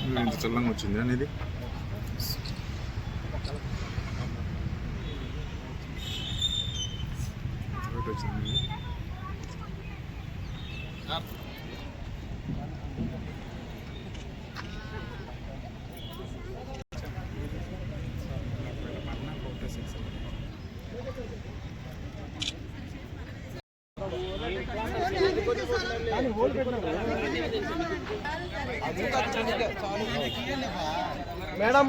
ఇంత చల్లంగా వచ్చింది అనేది వచ్చింది. మేడం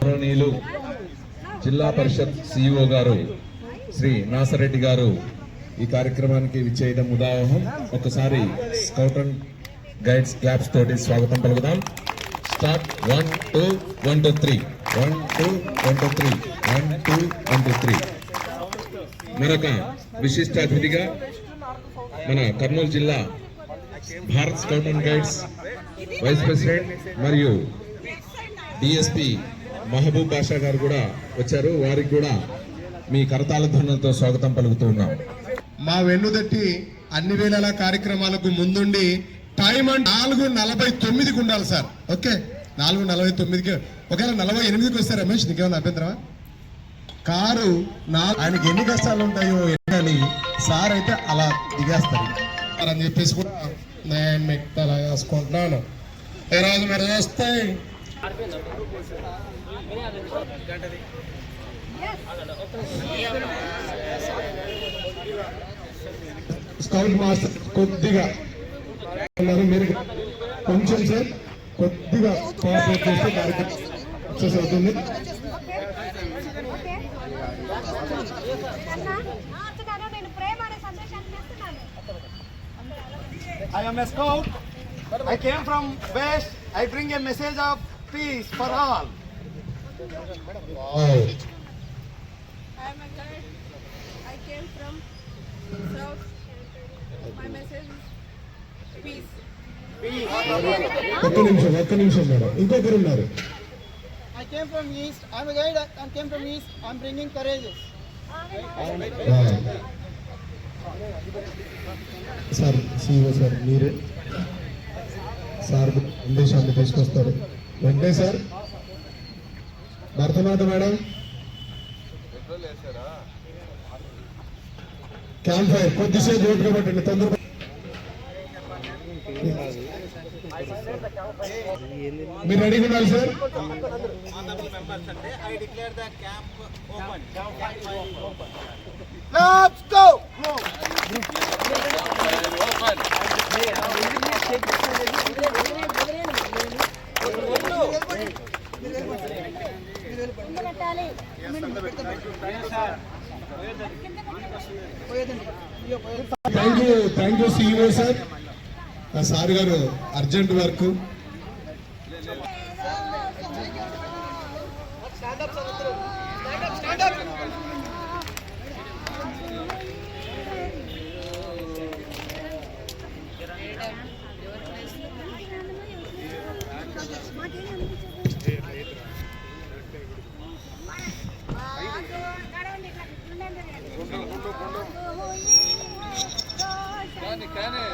గౌరవనీయులు జిల్లా పరిషత్ సిఇఓ గారు శ్రీ నాసరెడ్డి గారు ఈ కార్యక్రమానికి విచ్చేయడం ఉదాహరణ. ఒకసారి స్కౌట్ అండ్ గైడ్స్ క్లాప్స్ తోటి స్వాగతం పలుకుదాం. స్టార్ట్ 1 2 1 2 3 1 2 1 2 3 1 2 1 2 3. మరొక విశిష్ట అతిథిగా మన కర్నూలు జిల్లా Bharat scout and guides vice president మరియు డిఎస్పి మహబూబ్ బాషా గారు కూడా వచ్చారు. వారికి కూడా మీ కరతాళ ధ్వనులతో స్వాగతం పలుకుతూ ఉన్నాం. మా వెన్నుదట్టి అన్ని వేళల కార్యక్రమాలకు ముందుండి టైం అంటే 4:49కి ఉండాలి సార్. ఓకే, 4:49కి. ఒకవేళ 48కి వస్తే రమేష్ నీకేమైనా అభ్యంతరమా? కారు ఆయనకి ఎన్ని కష్టాలు ఉంటాయో అని సార్ అయితే అలా దిగేస్తారు అని చెప్పేసి కూడా నేను మీకు అలా వేసుకుంటున్నాను. ఈరోజు మీరు చూస్తే స్కౌట్ మాస్టర్ కొద్దిగా మీరు కొంచెం సార్ కొద్దిగా కోఆపరేట్ చేస్తే కార్యక్రమం సక్సెస్ అవుతుంది. I am a scout. I came from West. I bring a message of peace for all. Wow. I am a guide. I came from South. My message is peace. ఒక్క నిమిషం madam, ఇంకొకరు ఉన్నారు. I came from East. I am a guide. I came from East. I am bringing courage. Sir CEO sir మీరే sir సందేశాన్ని తీసుకొస్తారు. వెంకటే sir, భరతనాథ madam, camp fire కొద్దిసేపు ఓపిక పట్టండి, తొందర. మీరు రెడీగా ఉండాలి sir. Let's go. Thank you CEO sir. Sir గారు అర్జెంట్ వర్క్.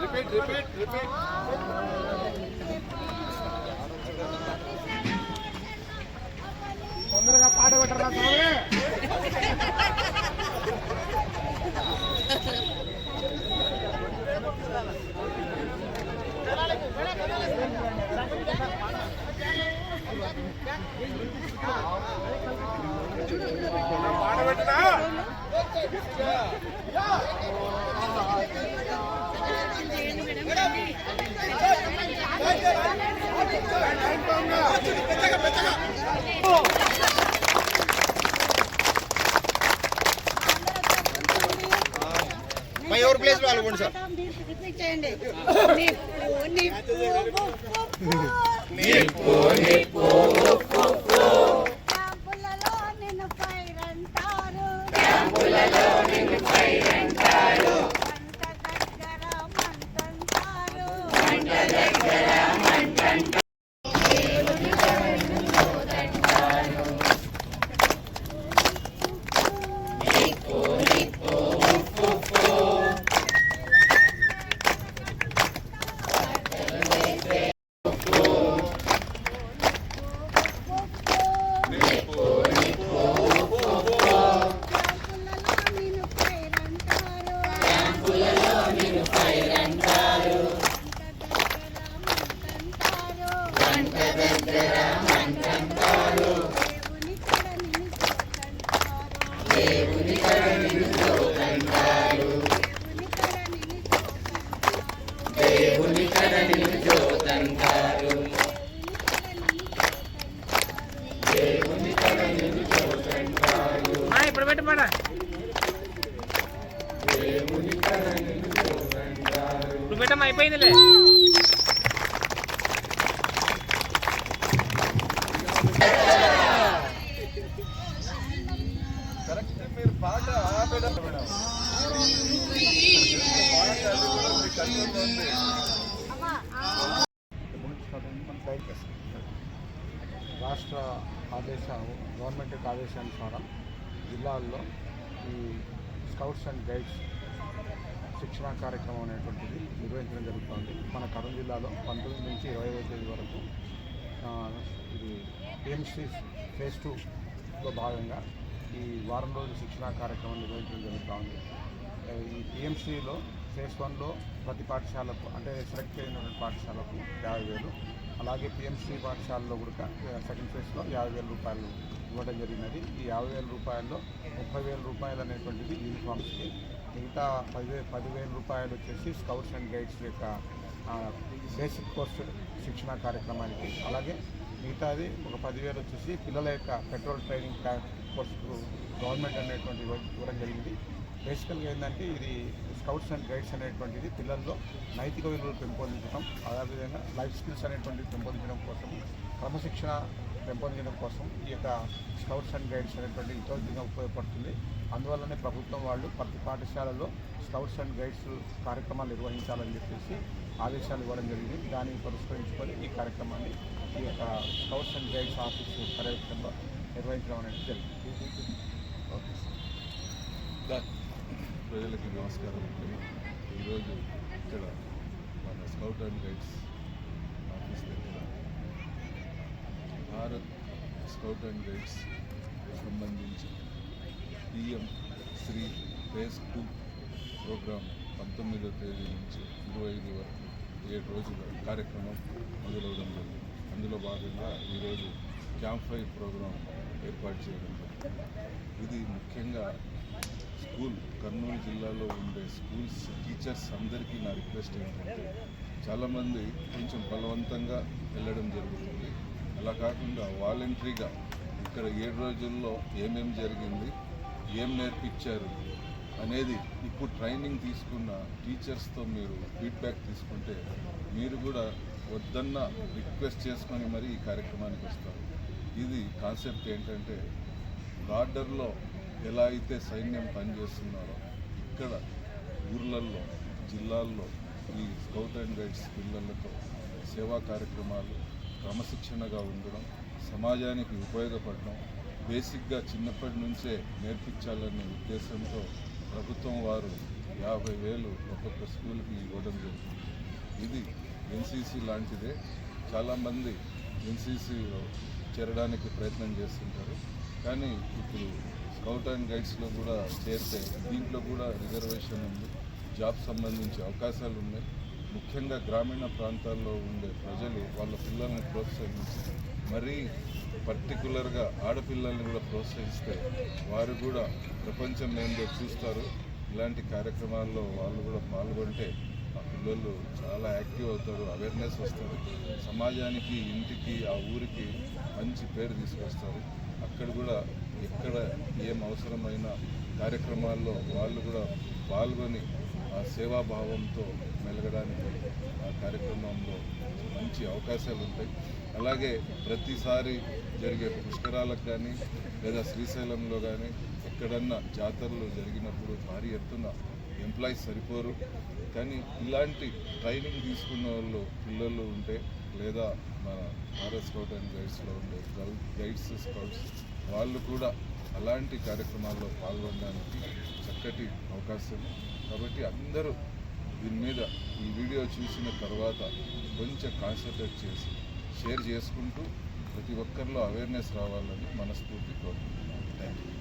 రిపీట్ తొందరగా పాట పెట్టరా స్వామి. పాట పెట్టరా. ఎవరి ప్లేస్ లో అనుకోండి సార్. రిపీట్ చేయండి. నిప్పు నిప్పు క్యాంపులలో నిన్ను ఫైర్ అంటారు. మంట దగ్గర మంటంటారు. ఇప్పుడు పెట్టమాట ఇప్పుడు పెట్టం అయిపోయిందిలే. రాష్ట్ర గవర్నమెంట్ యొక్క ఆదేశానుసారం జిల్లాల్లో ఈ స్కౌట్స్ అండ్ గైడ్స్ శిక్షణా కార్యక్రమం అనేటువంటిది నిర్వహించడం జరుగుతుంది. మన కర్నూలు జిల్లాలో 19 నుంచి 20వ తేదీ వరకు ఇది పిఎంసీ ఫేజ్ 2లో భాగంగా ఈ వారం రోజుల శిక్షణా కార్యక్రమం నిర్వహించడం జరుగుతుంది. ఈ పిఎంసీలో ఫేజ్ 1లో ప్రతి పాఠశాలకు అంటే సెలెక్ట్ అయినటువంటి పాఠశాలకు 50,000, అలాగే పిఎంసీ పాఠశాలలో కూడా సెకండ్ ఫేజ్లో 50,000 రూపాయలు ఇవ్వడం జరిగినది. ఈ 50,000 రూపాయల్లో 30,000 రూపాయలు అనేటువంటిది యూనిఫామ్స్కి, మిగతా 10,000 రూపాయలు వచ్చేసి స్కౌట్స్ అండ్ గైడ్స్ యొక్క బేసిక్ కోర్సు శిక్షణా కార్యక్రమానికి, అలాగే మిగతాది ఒక 10,000 వచ్చేసి పిల్లల యొక్క పెట్రోల్ ట్రైనింగ్ కోర్సుకు గవర్నమెంట్ అనేటువంటి ఇవ్వడం జరిగింది. బేసికల్గా ఏంటంటే ఇది స్కౌట్స్ అండ్ గైడ్స్ అనేటువంటిది పిల్లల్లో నైతిక విలువలు పెంపొందించడం, అదేవిధంగా లైఫ్ స్కిల్స్ అనేటువంటివి పెంపొందించడం కోసం, క్రమశిక్షణ పెంపొందించడం కోసం ఈ యొక్క స్కౌట్స్ అండ్ గైడ్స్ అనేటువంటి ఎంతో ఉపయోగపడుతుంది. అందువల్లనే ప్రభుత్వం వాళ్ళు ప్రతి పాఠశాలలో స్కౌట్స్ అండ్ గైడ్స్ కార్యక్రమాలు నిర్వహించాలని చెప్పేసి ఆదేశాలు ఇవ్వడం జరిగింది. దాన్ని పురస్కరించుకొని ఈ కార్యక్రమాన్ని ఈ యొక్క స్కౌట్స్ అండ్ గైడ్స్ ఆఫీసు పర్యవేక్షణలో నిర్వహించడం అనేది జరిగింది. ప్రజలకి నమస్కారం. ఈరోజు ఇక్కడ మన స్కౌట్ అండ్ గైడ్స్ ఆఫీస్ దగ్గర భారత్ స్కౌట్ అండ్ గైడ్స్ సంబంధించి పిఎం శ్రీ ఫేజ్ 2 ప్రోగ్రాం 19వ తేదీ నుంచి 25 వరకు 7 రోజుల కార్యక్రమం మొదలవడం జరిగింది. అందులో భాగంగా ఈరోజు క్యాంప్ ఫైర్ ప్రోగ్రాం ఏర్పాటు చేయడం జరిగింది. ఇది ముఖ్యంగా కర్నూలు జిల్లాలో ఉండే స్కూల్స్ టీచర్స్ అందరికీ నా రిక్వెస్ట్ ఏంటంటే, చాలామంది కొంచెం బలవంతంగా వెళ్ళడం జరుగుతుంది. అలా కాకుండా వాలంటరీగా ఇక్కడ 7 రోజుల్లో ఏమేమి జరిగింది, ఏం నేర్పించారు అనేది ఇప్పుడు ట్రైనింగ్ తీసుకున్న టీచర్స్తో మీరు ఫీడ్బ్యాక్ తీసుకుంటే మీరు కూడా వద్దన్న రిక్వెస్ట్ చేసుకొని మరి ఈ కార్యక్రమానికి వస్తారు. ఇది కాన్సెప్ట్ ఏంటంటే, బార్డర్లో ఎలా అయితే సైన్యం పనిచేస్తున్నారో ఇక్కడ ఊర్లల్లో జిల్లాల్లో ఈ స్కౌట్ అండ్ గైడ్స్ పిల్లలతో సేవా కార్యక్రమాలు, క్రమశిక్షణగా ఉండడం, సమాజానికి ఉపయోగపడడం బేసిక్గా చిన్నప్పటి నుంచే నేర్పించాలనే ఉద్దేశంతో ప్రభుత్వం వారు 50,000 ఒక్కొక్క స్కూల్కి ఇవ్వడం జరుగుతుంది. ఇది ఎన్సీసీ లాంటిదే. చాలామంది ఎన్సీసీలో చేరడానికి ప్రయత్నం చేస్తుంటారు, కానీ ఇప్పుడు స్కౌట్ అండ్ గైడ్స్లో కూడా చేరితే దీంట్లో కూడా రిజర్వేషన్ ఉంది, జాబ్ సంబంధించి అవకాశాలు ఉన్నాయి. ముఖ్యంగా గ్రామీణ ప్రాంతాల్లో ఉండే ప్రజలు వాళ్ళ పిల్లల్ని ప్రోత్సహించి, మరీ పర్టికులర్గా ఆడపిల్లల్ని కూడా ప్రోత్సహిస్తే వారు కూడా ప్రపంచం ఏందో చూస్తారు. ఇలాంటి కార్యక్రమాల్లో వాళ్ళు కూడా పాల్గొంటే ఆ పిల్లలు చాలా యాక్టివ్ అవుతారు, అవేర్నెస్ వస్తుంది, సమాజానికి, ఇంటికి, ఆ ఊరికి మంచి పేరు తీసుకొస్తారు. అక్కడ కూడా ఎక్కడ ఏం అవసరమైనా కార్యక్రమాల్లో వాళ్ళు కూడా పాల్గొని ఆ సేవాభావంతో మెలగడానికి ఆ కార్యక్రమంలో మంచి అవకాశాలు ఉంటాయి. అలాగే ప్రతిసారి జరిగే పుష్కరాలకు కానీ లేదా శ్రీశైలంలో కానీ ఎక్కడన్నా జాతరలు జరిగినప్పుడు భారీ ఎత్తున ఎంప్లాయీస్ సరిపోరు. కానీ ఇలాంటి ట్రైనింగ్ తీసుకున్న వాళ్ళు పిల్లలు ఉంటే లేదా మన భారత్ స్కౌట్ అండ్ గైడ్స్లో ఉండే గైడ్స్ స్కౌట్స్ వాళ్ళు కూడా అలాంటి కార్యక్రమాల్లో పాల్గొనడానికి చక్కటి అవకాశం. కాబట్టి అందరూ దీని మీద ఈ వీడియో చూసిన తర్వాత కొంచెం కాన్సన్ట్రేట్ చేసి షేర్ చేసుకుంటూ ప్రతి ఒక్కరిలో అవేర్నెస్ రావాలని మనస్ఫూర్తి కోరుకుంటున్నాను. Thank you.